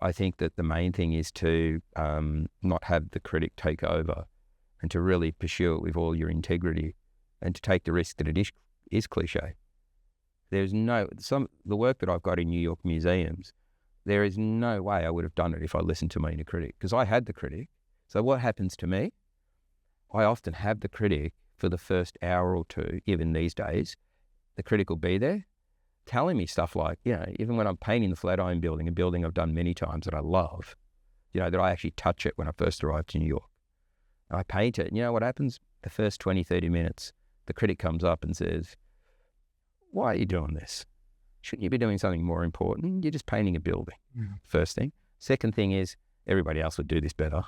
I think that the main thing is to not have the critic take over, and to really pursue it with all your integrity, and to take the risk that it is cliche. There's the work that I've got in New York museums, there is no way I would have done it if I listened to my inner critic, because I had the critic. So what happens to me? I often have the critic for the first hour or two, even these days. The critic will be there telling me stuff like, even when I'm painting the Flatiron building, a building I've done many times that I love, that I actually touch it when I first arrived to New York. I paint it, and you know what happens? The first 20, 30 minutes, the critic comes up and says, why are you doing this? Shouldn't you be doing something more important? You're just painting a building. First thing. Second thing is, everybody else would do this better.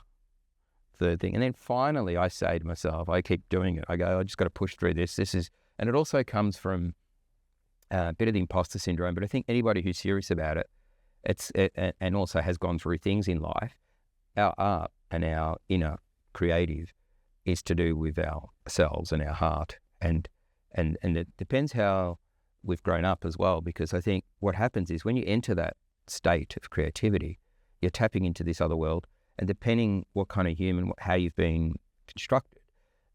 Third thing. And then finally, I say to myself, I keep doing it. I go, I just got to push through this. And it also comes from a bit of the imposter syndrome, but I think anybody who's serious about it, and also has gone through things in life, our art and our inner creative is to do with ourselves and our heart. And it depends how we've grown up as well, because I think what happens is when you enter that state of creativity, you're tapping into this other world, and depending what kind of human, how you've been constructed,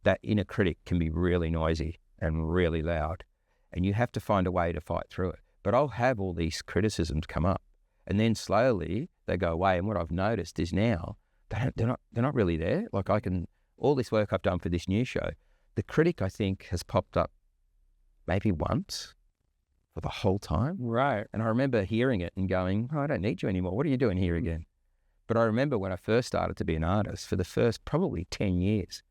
that inner critic can be really noisy and really loud, and you have to find a way to fight through it. But I'll have all these criticisms come up, and then slowly they go away. And what I've noticed is now they're not really there. Like all this work I've done for this new show, the critic I think has popped up maybe once for the whole time. Right. And I remember hearing it and going, I don't need you anymore. What are you doing here again? But I remember when I first started to be an artist, for the first probably 10 years,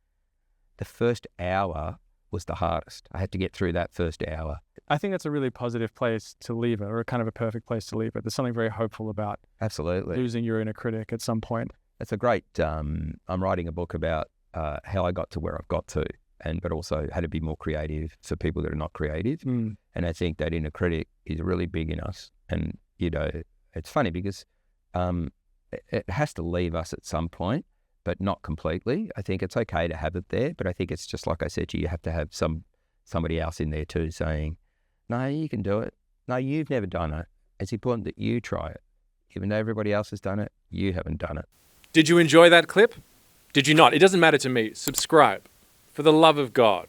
the first hour was the hardest. I had to get through that first hour. I think that's a really positive place to leave it, or kind of a perfect place to leave it. There's something very hopeful about Absolutely losing your inner critic at some point. It's a great, I'm writing a book about how I got to where I've got to, but also how to be more creative for people that are not creative. And I think that inner critic is really big in us. And, it's funny because it has to leave us at some point, but not completely. I think it's okay to have it there, but I think it's just like I said to you have to have somebody else in there too saying, no, you can do it. No, you've never done it. It's important that you try it. Even though everybody else has done it, you haven't done it. Did you enjoy that clip? Did you not? It doesn't matter to me. Subscribe. For the love of God.